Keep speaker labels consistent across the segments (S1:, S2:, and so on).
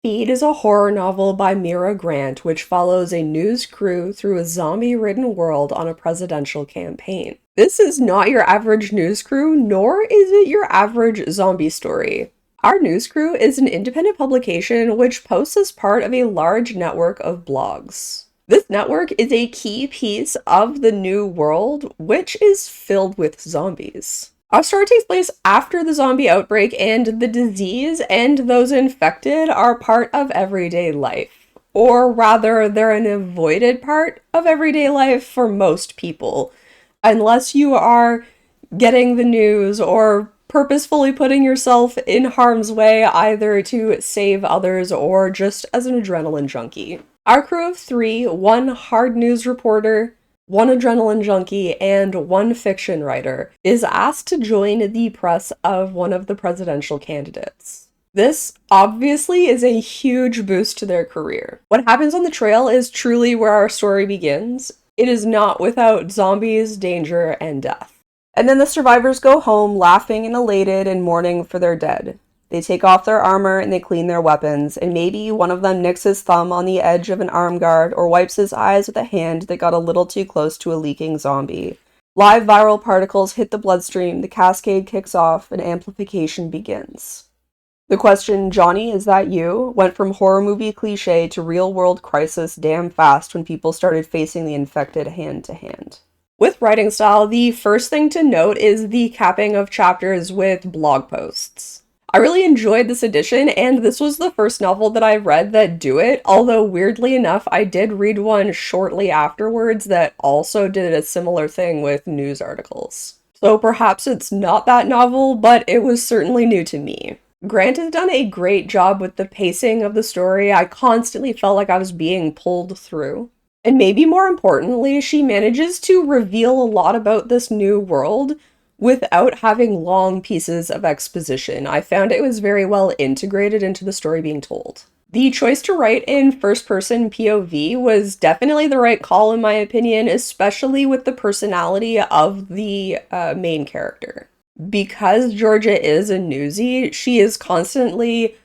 S1: Feed is a horror novel by Mire Grant, which follows a news crew through a zombie-ridden world on a presidential campaign. This is not your average news crew, nor is it your average zombie story. Our news crew is an independent publication which posts as part of a large network of blogs. This network is a key piece of the new world, which is filled with zombies. Our story takes place after the zombie outbreak, and the disease and those infected are part of everyday life. Or rather, they're an avoided part of everyday life for most people. Unless you are getting the news or purposefully putting yourself in harm's way either to save others or just as an adrenaline junkie. Our crew of 3, 1 hard news reporter, 1 adrenaline junkie, and 1 fiction writer, is asked to join the press of one of the presidential candidates. This obviously is a huge boost to their career. What happens on the trail is truly where our story begins. It is not without zombies, danger, and death. And then the survivors go home laughing and elated and mourning for their dead. They take off their armor and they clean their weapons, and maybe one of them nicks his thumb on the edge of an arm guard or wipes his eyes with a hand that got a little too close to a leaking zombie. Live viral particles hit the bloodstream, the cascade kicks off, and amplification begins. The question, "Johnny, is that you?" went from horror movie cliche to real-world crisis damn fast when people started facing the infected hand to hand. With writing style, the first thing to note is the capping of chapters with blog posts. I really enjoyed this edition, and this was the first novel that I read that do it, although weirdly enough, I did read one shortly afterwards that also did a similar thing with news articles. So perhaps it's not that novel, but it was certainly new to me. Grant has done a great job with the pacing of the story. I constantly felt like I was being pulled through. And maybe more importantly, she manages to reveal a lot about this new world without having long pieces of exposition. I found it was very well integrated into the story being told. The choice to write in first-person POV was definitely the right call in my opinion, especially with the personality of the main character. Because Georgia is a newsie, she is constantly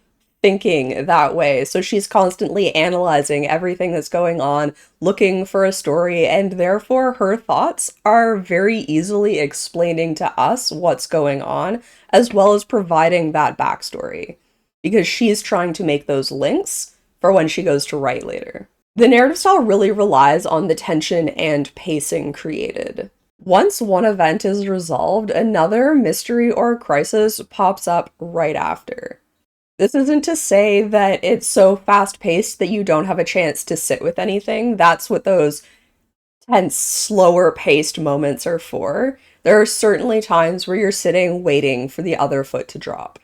S1: thinking that way. So she's constantly analyzing everything that's going on, looking for a story, and therefore her thoughts are very easily explaining to us what's going on, as well as providing that backstory, because she's trying to make those links for when she goes to write later. The narrative style really relies on the tension and pacing created. Once one event is resolved, another mystery or crisis pops up right after. This isn't to say that it's so fast-paced that you don't have a chance to sit with anything. That's what those tense, slower-paced moments are for. There are certainly times where you're sitting waiting for the other foot to drop.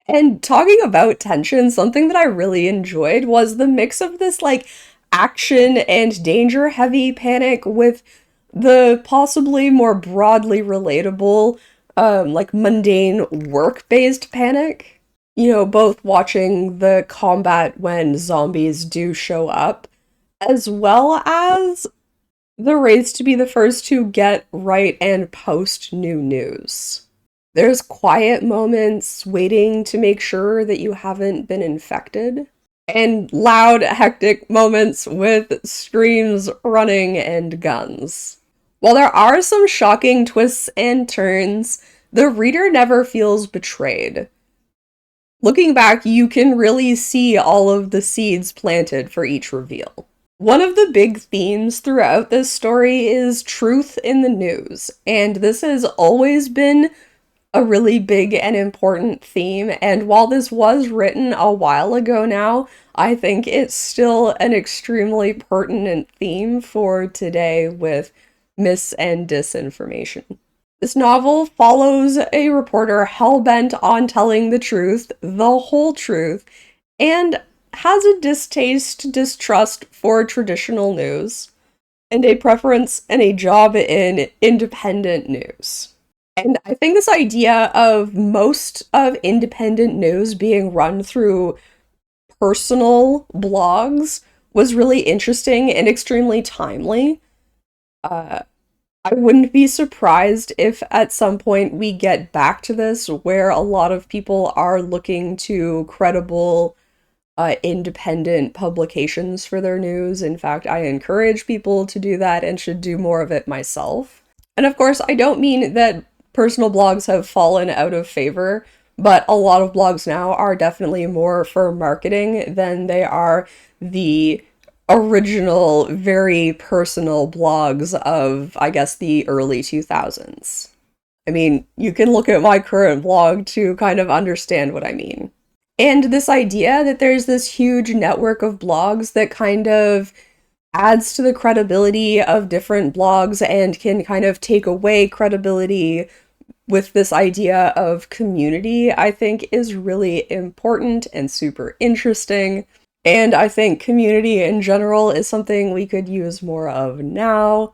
S1: And talking about tension, something that I really enjoyed was the mix of this, action and danger-heavy panic with the possibly more broadly relatable, mundane work-based panic. You know, both watching the combat when zombies do show up, as well as the race to be the first to get, write, and post new news. There's quiet moments waiting to make sure that you haven't been infected, and loud, hectic moments with screams, running, and guns. While there are some shocking twists and turns, the reader never feels betrayed. Looking back, you can really see all of the seeds planted for each reveal. One of the big themes throughout this story is truth in the news, and this has always been a really big and important theme, and while this was written a while ago now, I think it's still an extremely pertinent theme for today with mis- and disinformation. This novel follows a reporter hell-bent on telling the truth, the whole truth, and has a distrust for traditional news, and a preference and a job in independent news. And I think this idea of most of independent news being run through personal blogs was really interesting and extremely timely. I wouldn't be surprised if at some point we get back to this where a lot of people are looking to credible independent publications for their news. In fact, I encourage people to do that and should do more of it myself. And of course, I don't mean that personal blogs have fallen out of favor, but a lot of blogs now are definitely more for marketing than they are the original, very personal blogs of, I guess, the early 2000s. I mean, you can look at my current blog to kind of understand what I mean. And this idea that there's this huge network of blogs that kind of adds to the credibility of different blogs and can kind of take away credibility with this idea of community, I think is really important and super interesting. And I think community in general is something we could use more of now,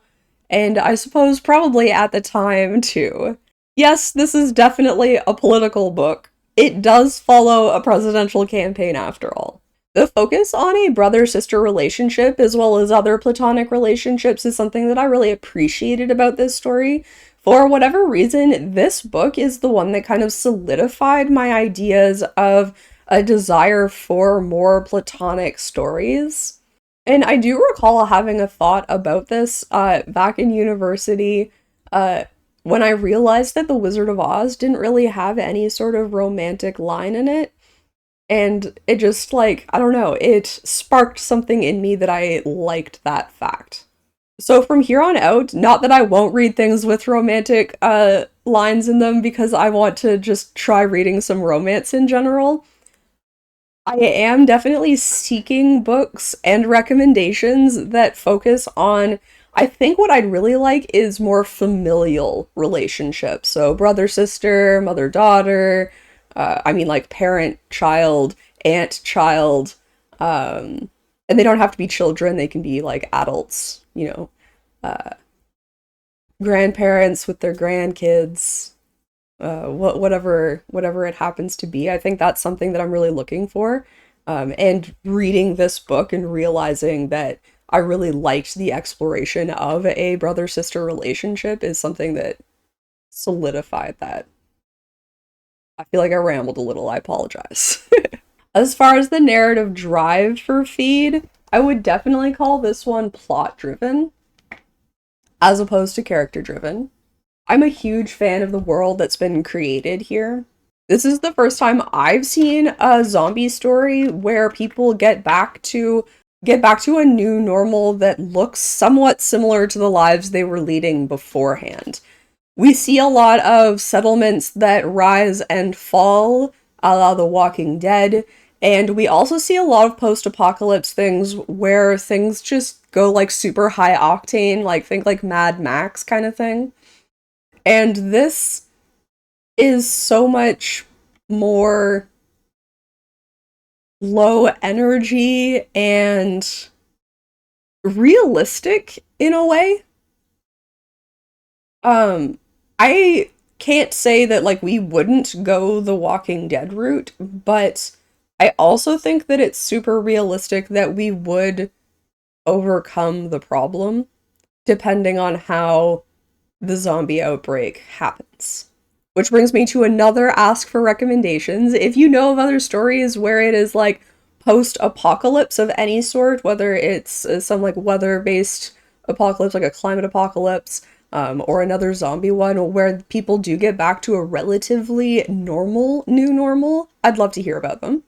S1: and I suppose probably at the time too. Yes, this is definitely a political book. It does follow a presidential campaign after all. The focus on a brother-sister relationship as well as other platonic relationships is something that I really appreciated about this story. For whatever reason, this book is the one that kind of solidified my ideas of a desire for more platonic stories. And I do recall having a thought about this back in university when I realized that The Wizard of Oz didn't really have any sort of romantic line in it. And it just, like, I don't know, it sparked something in me that I liked that fact. So from here on out, not that I won't read things with romantic lines in them because I want to just try reading some romance in general, I am definitely seeking books and recommendations that focus on, I think what I'd really like is more familial relationships. So brother, sister, mother, daughter, I mean like parent, child, aunt, child, and they don't have to be children, they can be like adults, you know, grandparents with their grandkids, whatever it happens to be. I think that's something that I'm really looking for. And reading this book and realizing that I really liked the exploration of a brother-sister relationship is something that solidified that. I feel like I rambled a little, I apologize. As far as the narrative drive for Feed, I would definitely call this one plot-driven, as opposed to character-driven. I'm a huge fan of the world that's been created here. This is the first time I've seen a zombie story where people get back to a new normal that looks somewhat similar to the lives they were leading beforehand. We see a lot of settlements that rise and fall, a la The Walking Dead, and we also see a lot of post-apocalypse things where things just go like super high octane, like think like Mad Max kind of thing. And this is so much more low energy and realistic in a way. I can't say that like we wouldn't go the Walking Dead route, but I also think that it's super realistic that we would overcome the problem depending on how the zombie outbreak happens. Which brings me to another ask for recommendations. If you know of other stories where it is like post-apocalypse of any sort, whether it's some like weather-based apocalypse, like a climate apocalypse, or another zombie one where people do get back to a relatively normal new normal, I'd love to hear about them.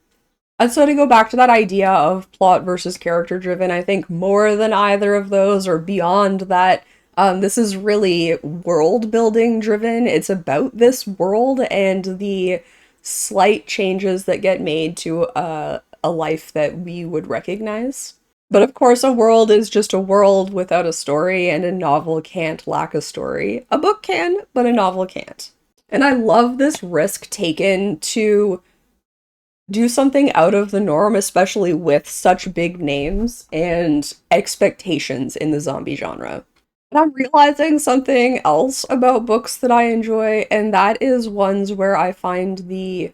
S1: And so to go back to that idea of plot versus character driven, I think more than either of those or beyond that, this is really world building driven. It's about this world and the slight changes that get made to a life that we would recognize. But of course, a world is just a world without a story, and a novel can't lack a story. A book can, but a novel can't. And I love this risk taken to do something out of the norm, especially with such big names and expectations in the zombie genre. And I'm realizing something else about books that I enjoy, and that is ones where I find the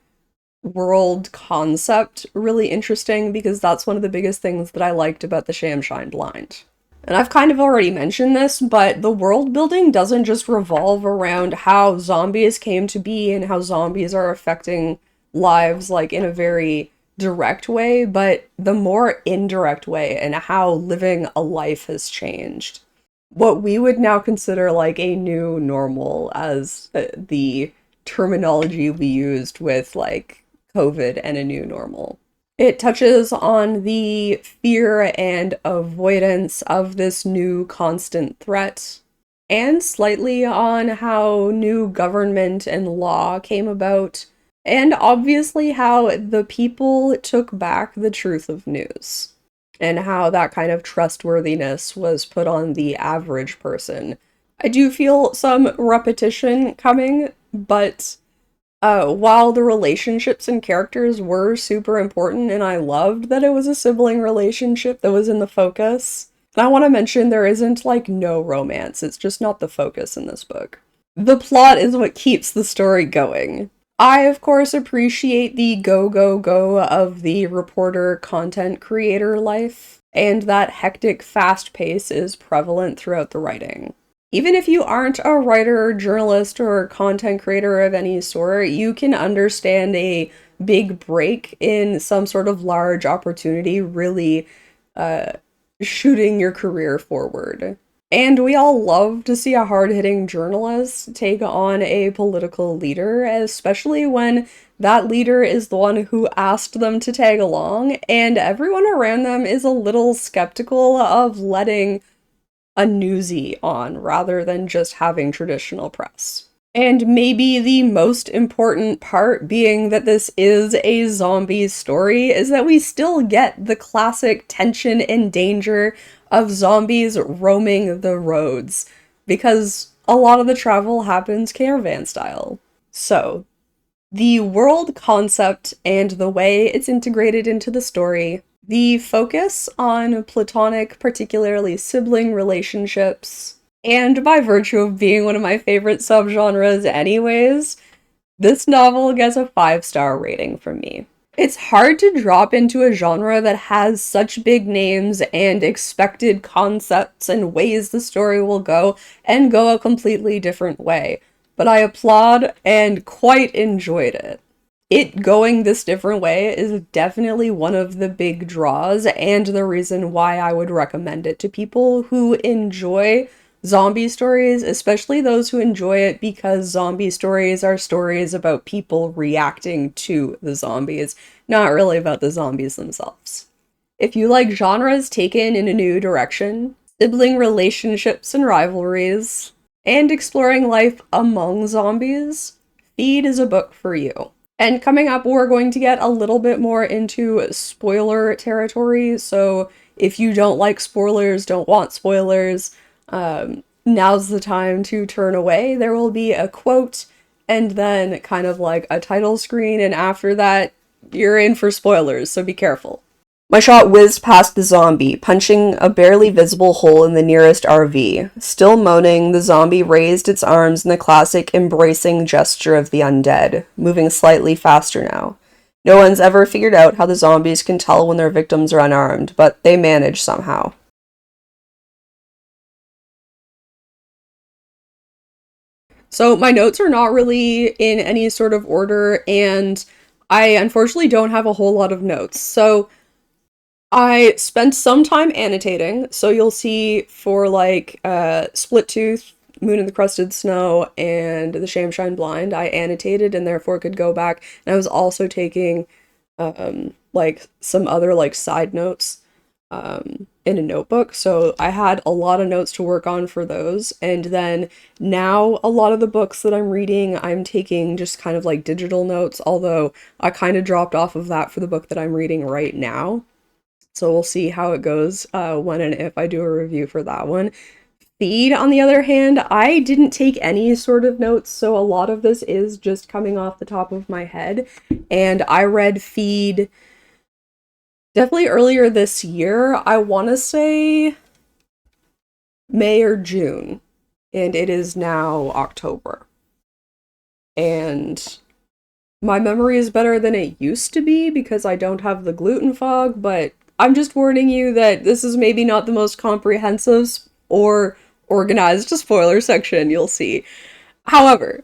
S1: world concept really interesting, because that's one of the biggest things that I liked about The Shamshine Blind. And I've kind of already mentioned this, but the world building doesn't just revolve around how zombies came to be and how zombies are affecting lives like in a very direct way, but the more indirect way and how living a life has changed. What we would now consider like a new normal as the terminology we used with like COVID and a new normal. It touches on the fear and avoidance of this new constant threat, and slightly on how new government and law came about, and obviously how the people took back the truth of news, and how that kind of trustworthiness was put on the average person. I do feel some repetition coming, but while the relationships and characters were super important, and I loved that it was a sibling relationship that was in the focus, and I want to mention there isn't like no romance, it's just not the focus in this book. The plot is what keeps the story going. I, of course, appreciate the go, go, go of the reporter content creator life, and that hectic, fast pace is prevalent throughout the writing. Even if you aren't a writer, journalist, or content creator of any sort, you can understand a big break in some sort of large opportunity really shooting your career forward. And we all love to see a hard-hitting journalist take on a political leader, especially when that leader is the one who asked them to tag along, and everyone around them is a little skeptical of letting a newsie on rather than just having traditional press. And maybe the most important part being that this is a zombie story is that we still get the classic tension and danger of zombies roaming the roads, because a lot of the travel happens caravan style. So, the world concept and the way it's integrated into the story, the focus on platonic, particularly sibling relationships, and by virtue of being one of my favorite subgenres anyways, this novel gets a 5-star rating from me. It's hard to drop into a genre that has such big names and expected concepts and ways the story will go and go a completely different way, but I applaud and quite enjoyed it. It going this different way is definitely one of the big draws and the reason why I would recommend it to people who enjoy zombie stories, especially those who enjoy it because zombie stories are stories about people reacting to the zombies, not really about the zombies themselves. If you like genres taken in a new direction, sibling relationships and rivalries, and exploring life among zombies, Feed is a book for you. And coming up, we're going to get a little bit more into spoiler territory, so if you don't like spoilers, don't want spoilers, now's the time to turn away. There will be a quote, and then kind of like a title screen, and after that, you're in for spoilers, so be careful. My shot whizzed past the zombie, punching a barely visible hole in the nearest RV. Still moaning, the zombie raised its arms in the classic embracing gesture of the undead, moving slightly faster now. No one's ever figured out how the zombies can tell when their victims are unarmed, but they manage somehow. So my notes are not really in any sort of order, and I unfortunately don't have a whole lot of notes. So I spent some time annotating, so you'll see for like Split Tooth, Moon in the Crusted Snow, and The Shame Shine Blind, I annotated and therefore could go back. And I was also taking like some other like side notes in a notebook, so I had a lot of notes to work on for those. And then now a lot of the books that I'm reading, I'm taking just kind of like digital notes, although I kind of dropped off of that for the book that I'm reading right now. So we'll see how it goes when and if I do a review for that one. Feed, on the other hand, I didn't take any sort of notes, so a lot of this is just coming off the top of my head. And I read Feed definitely earlier this year. I want to say May or June, and it is now October. And my memory is better than it used to be because I don't have the gluten fog, but I'm just warning you that this is maybe not the most comprehensive or organized spoiler section you'll see. However,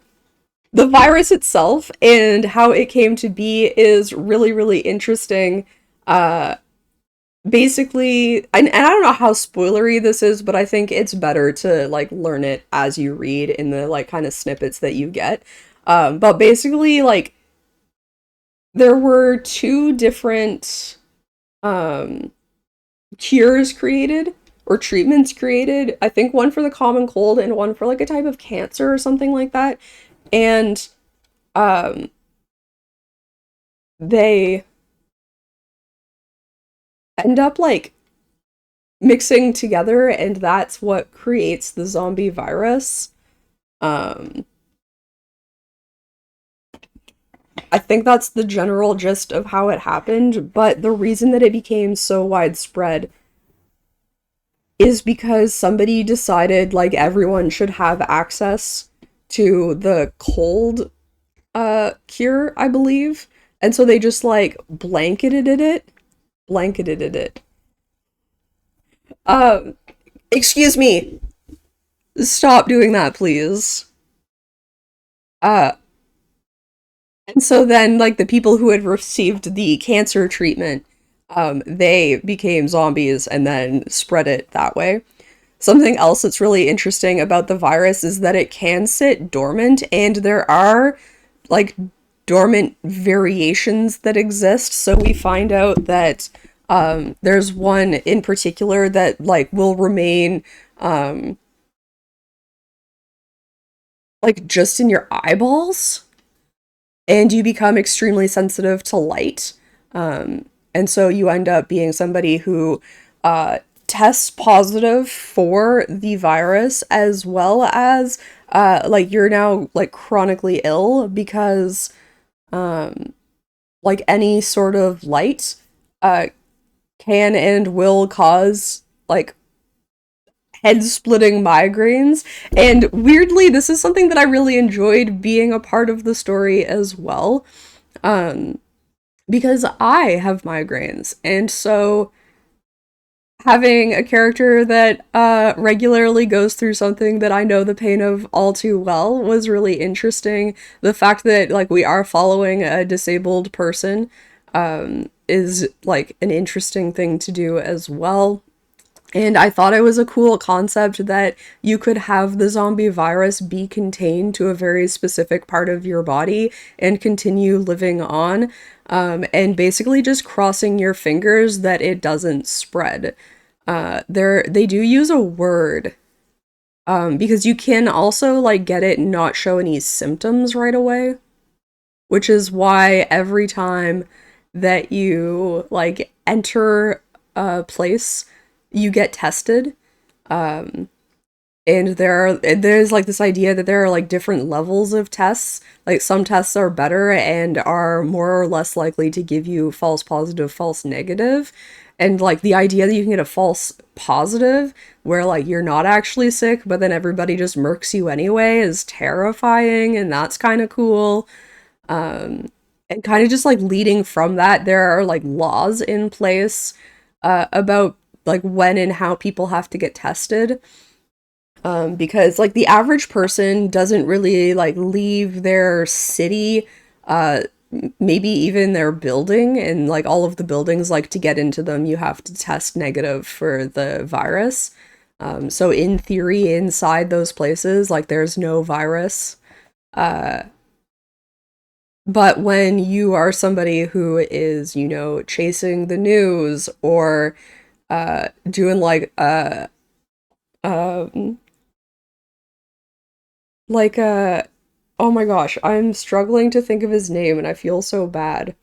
S1: The virus itself and how it came to be is really, really interesting. Uh, Basically, and I don't know how spoilery this is, but I think it's better to like learn it as you read in the like kind of snippets that you get. But basically, like there were two different um cures created or treatments created. I think one for the common cold and one for like a type of cancer or something like that. And um they end up like mixing together, and that's what creates the zombie virus. Um I think that's the general gist of how it happened, but the reason that it became so widespread is because somebody decided like everyone should have access to the cold cure, I believe. And so they just like blanketed it. Uh Excuse me. Stop doing that, please. Uh and so then like the people who had received the cancer treatment, they became zombies and then spread it that way. Something else that's really interesting about the virus is that it can sit dormant, and there are like dormant variations that exist. So we find out that there's one in particular that like will remain um, like just in your eyeballs, and you become extremely sensitive to light. And so you end up being somebody who tests positive for the virus, as well as like you're now like chronically ill because um, like any sort of light uh, can and will cause like head splitting migraines. And weirdly, this is something that I really enjoyed being a part of the story as well. Um, because I have migraines. And so having a character that regularly goes through something that I know the pain of all too well was really interesting. The fact that like we are following a disabled person is like an interesting thing to do as well. And I thought it was a cool concept that you could have the zombie virus be contained to a very specific part of your body and continue living on, and basically just crossing your fingers that it doesn't spread. They do use a word, because you can also like get it and not show any symptoms right away, which is why every time that you like enter a place, you get tested. Um, and there's like this idea that there are like different levels of tests. Like some tests are better and are more or less likely to give you false positive, false negative. And like the idea that you can get a false positive where like you're not actually sick, but then everybody just murks you anyway is terrifying, and that's kind of cool. And kind of just like leading from that, there are like laws in place about like when and how people have to get tested. Because like the average person doesn't really like leave their city, uh, maybe even their building, and like all of the buildings, like to get into them, you have to test negative for the virus. So in theory, inside those places, like there's no virus. Uh, but when you are somebody who is, you know, chasing the news or doing um like oh my gosh, I'm struggling to think of his name and I feel so bad.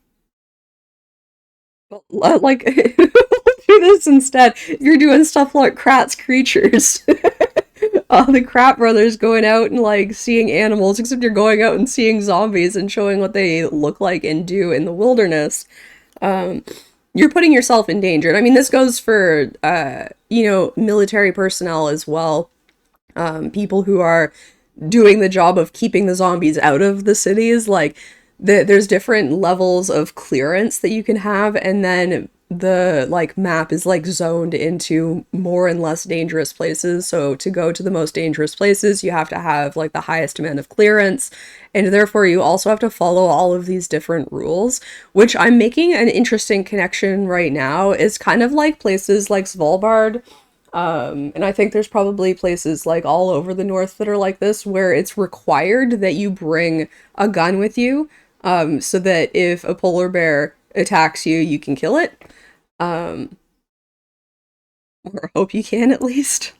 S1: Like do this instead. You're doing stuff like Krat's creatures. The Krat brothers going out and like seeing animals, except you're going out and seeing zombies and showing what they look like and do in the wilderness. Um, you're putting yourself in danger. And I mean, this goes for, you know, military personnel as well. People who are doing the job of keeping the zombies out of the cities. Like, there's different levels of clearance that you can have. And then the like map is like zoned into more and less dangerous places. So to go to the most dangerous places, you have to have like the highest amount of clearance, and therefore you also have to follow all of these different rules, which I'm making an interesting connection right now. Is kind of like places like Svalbard. And I think there's probably places like all over the north that are like this, where it's required that you bring a gun with you, so that if a polar bear attacks you, you can kill it. Um, or hope you can at least.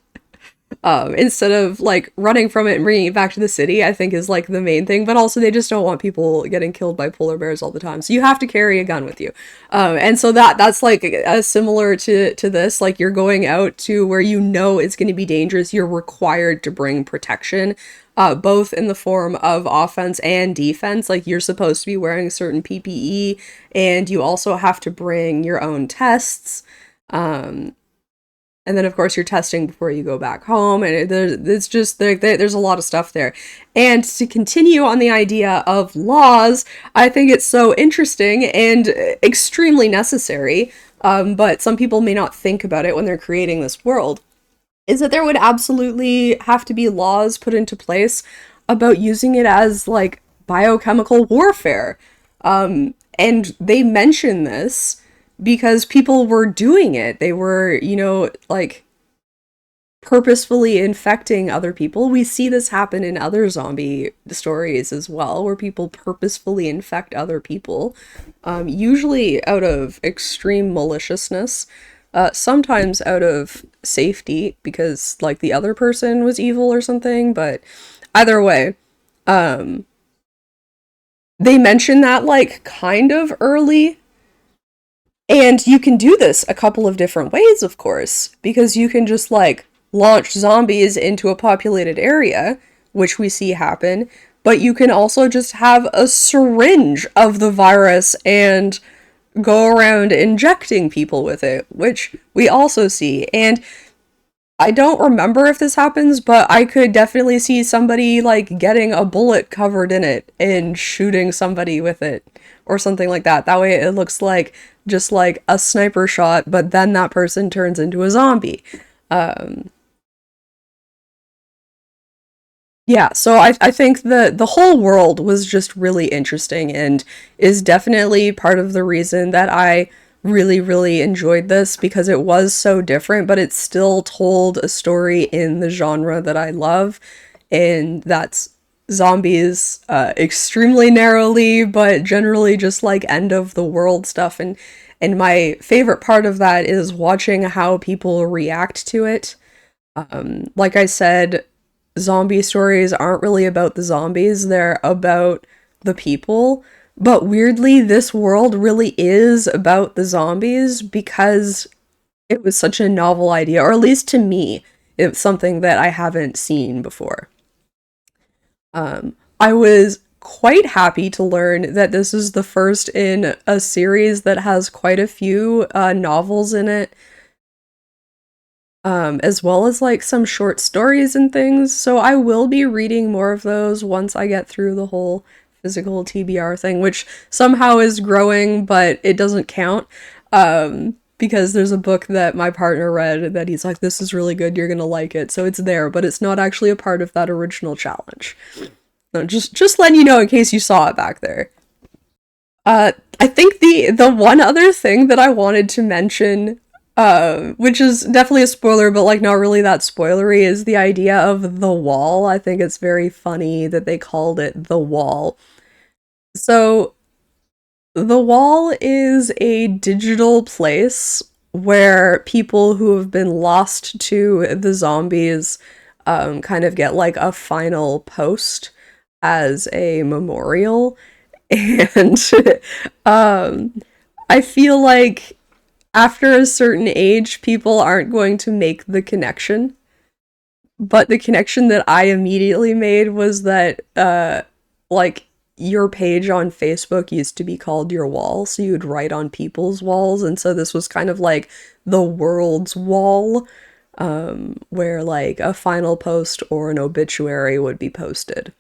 S1: Instead of like running from it and bringing it back to the city, I think is like the main thing. But also, they just don't want people getting killed by polar bears all the time, so you have to carry a gun with you. And so that's like similar to this. Like you're going out to where you know it's going to be dangerous. You're required to bring protection, both in the form of offense and defense. Like you're supposed to be wearing certain PPE, and you also have to bring your own tests. Um, and then of course you're testing before you go back home, and it's just there's a lot of stuff there. And to continue on the idea of laws, I think it's so interesting and extremely necessary, but some people may not think about it when they're creating this world, is that there would absolutely have to be laws put into place about using it as like biochemical warfare. And they mention this because people were doing it. They were, like purposefully infecting other people. We see this happen in other zombie stories as well, where people purposefully infect other people, usually out of extreme maliciousness, sometimes out of safety because like the other person was evil or something. But either way, they mention that like kind of early. And you can do this a couple of different ways, of course, because you can just like launch zombies into a populated area, which we see happen, but you can also just have a syringe of the virus and go around injecting people with it, which we also see. And I don't remember if this happens, but I could definitely see somebody like getting a bullet covered in it and shooting somebody with it or something like that. That way it looks like just like a sniper shot, but then that person turns into a zombie. Um, yeah, so I think the whole world was just really interesting and is definitely part of the reason that I really, really enjoyed this, because it was so different, but it still told a story in the genre that I love, and that's zombies, extremely narrowly, but generally just like end of the world stuff. And my favorite part of that is watching how people react to it. Like I said, zombie stories aren't really about the zombies, they're about the people. But weirdly, this world really is about the zombies because it was such a novel idea, or at least to me, it's something that I haven't seen before. I was quite happy to learn that this is the first in a series that has quite a few novels in it, as well as like some short stories and things. So I will be reading more of those once I get through the whole physical TBR thing, which somehow is growing, but it doesn't count. Because there's a book that my partner read that he's like, this is really good, you're gonna like it. So it's there, but it's not actually a part of that original challenge. No, just letting you know in case you saw it back there. I think the one other thing that I wanted to mention, which is definitely a spoiler, but like not really that spoilery, is the idea of the wall. I think it's very funny that they called it the wall. So the wall is a digital place where people who have been lost to the zombies kind of get like a final post as a memorial. And um, I feel like after a certain age, people aren't going to make the connection. But the connection that I immediately made was that, like, your page on Facebook used to be called your wall, so you'd write on people's walls, and so this was kind of like the world's wall, where like a final post or an obituary would be posted,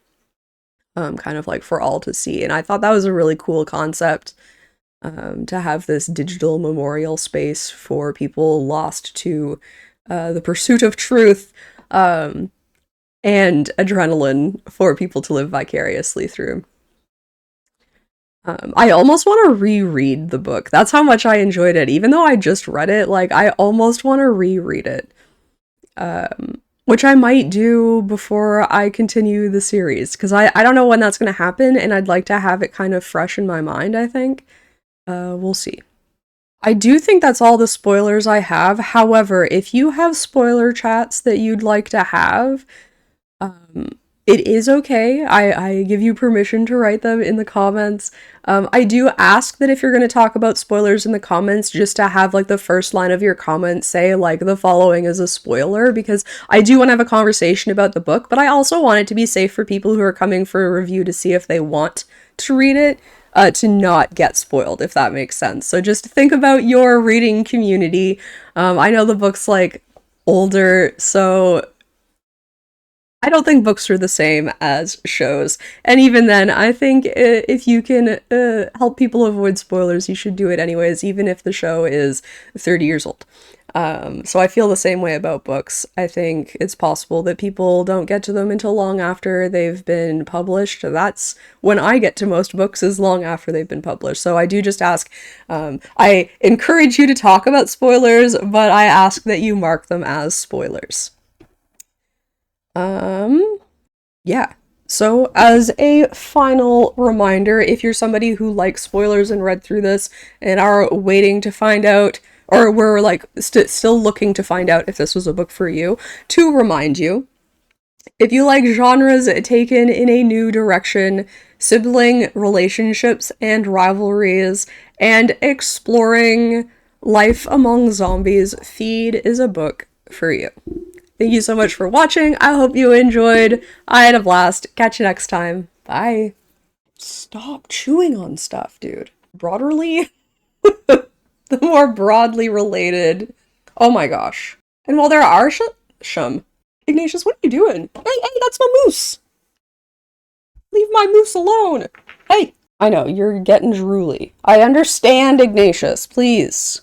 S1: kind of like for all to see. And I thought that was a really cool concept. to have this digital memorial space for people lost to the pursuit of truth, and adrenaline for people to live vicariously through. I almost want to reread the book. That's how much I enjoyed it. Even though I just read it, like, I almost want to reread it. Which I might do before I continue the series, because I don't know when that's going to happen, and I'd like to have it kind of fresh in my mind, I think. We'll see. I do think that's all the spoilers I have. However, if you have spoiler chats that you'd like to have, it is okay. I give you permission to write them in the comments. I do ask that if you're going to talk about spoilers in the comments, just to have like the first line of your comment say like the following is a spoiler, because I do want to have a conversation about the book, but I also want it to be safe for people who are coming for a review to see if they want to read it, to not get spoiled, if that makes sense. So just think about your reading community. I know the book's like older, so I don't think books are the same as shows. And even then, I think if you can help people avoid spoilers, you should do it anyways, even if the show is 30 years old. So I feel the same way about books. I think it's possible that people don't get to them until long after they've been published. That's when I get to most books, is long after they've been published. So I do just ask, I encourage you to talk about spoilers, but I ask that you mark them as spoilers. Yeah. So as a final reminder, if you're somebody who likes spoilers and read through this and are waiting to find out, or were like still looking to find out if this was a book for you, to remind you, if you like genres taken in a new direction, sibling relationships and rivalries, and exploring life among zombies, Feed is a book for you. Thank you so much for watching. I hope you enjoyed. I had a blast. Catch you next time. Bye. Stop chewing on stuff, dude. Broaderly? The more broadly related. Oh my gosh. And while there are Shum. Ignatius, what are you doing? Hey, that's my moose. Leave my moose alone. Hey. I know, you're getting drooly. I understand, Ignatius. Please.